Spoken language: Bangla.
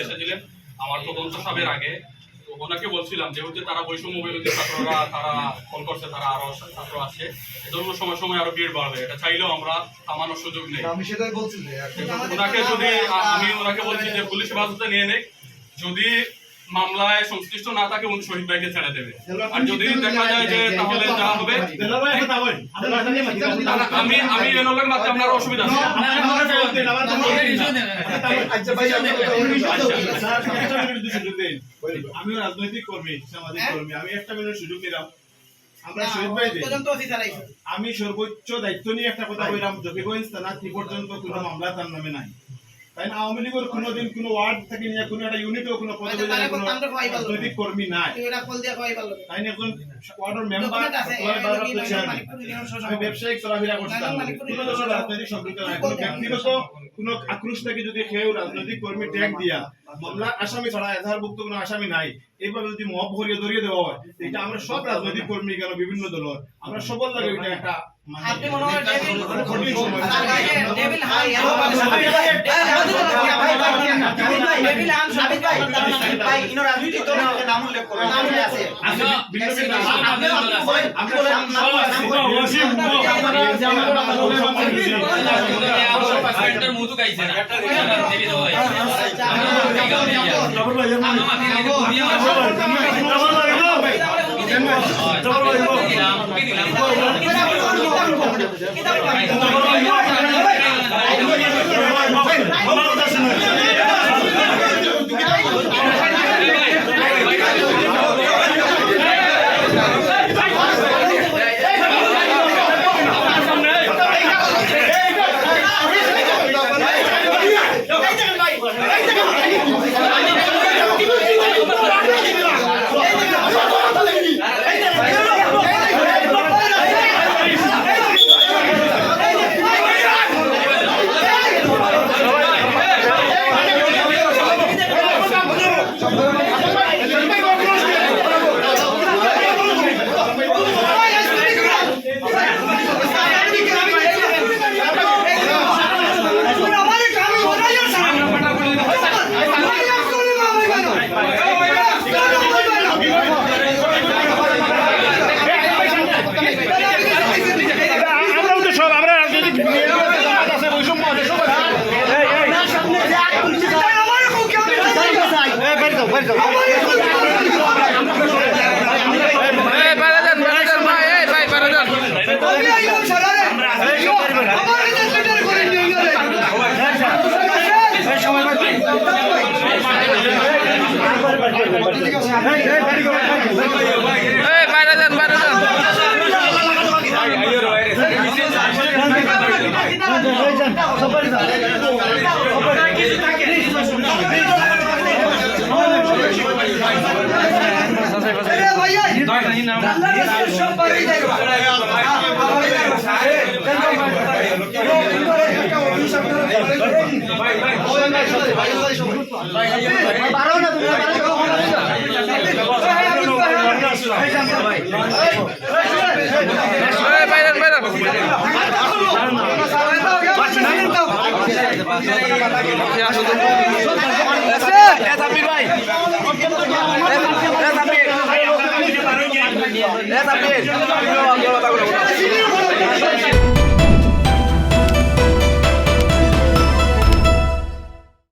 এসেছিলেন আমার তদন্ত সবের আগে, তো ওনাকে বলছিলাম যেহেতু তারা বৈষম্য বিরোধী ছাত্ররা তারা ফোন করছে, তারা আরো ছাত্র আছে, এজন্য সময় সময় আরো ভিড় বাড়বে, এটা চাইলেও আমরা থামানোর সুযোগ নেই। আমি সেটাই বলছি ওনাকে, যদি আমি ওনাকে বলছি যে পুলিশ হেফাজতে নিয়ে নেই, যদি মামলায় সংশ্লিষ্ট না থাকে উনি শহীদ ভাইকে ছেড়ে দেবে, আর যদি দেখা যায় যে তাহলে যা হবে আমি এনলের মাত্র আপনার অসুবিধা আছে। আমি রাজনৈতিক কর্মী, সামাজিক কর্মী, আমি একটা মিনিট সুযোগ নিলাম। আমরা শহীদ ভাই আমি সর্বোচ্চ দায়িত্ব নিয়ে একটা কথা বললাম, জকিগঞ্জ থানা কি পর্যন্ত কোনো মামলা তার নামে নাই, তাই না? আওয়ামী লীগের কোনোদিন কোনো ওয়ার্ড থেকে নিয়ে কোনো একটা ইউনিটও কোনো পদে কোনো রাজনৈতিক কর্মী নাই, তাই না? এখন ওয়ার্ডের মেম্বার আমি ব্যবসায়িক চলাফেরা করছিলাম, কোনো ধরনের রাজনৈতিক সম্পৃক্ত নাই, কোনো ব্যক্তিগত কোনো আক্রোশ থেকে যদি কেউ রাজনৈতিক কর্মী ট্যাগ দিয়া মামলা আসামি ছাড়া এজাহারভুক্ত কোনো আসামি নাই, এইভাবে যদি মব ভরিয়ে ধরিয়ে দেওয়া হয়, এটা আমরা সব রাজনৈতিক কর্মী কেন বিভিন্ন দলের আমরা সবার লাগে এটা একটা Let's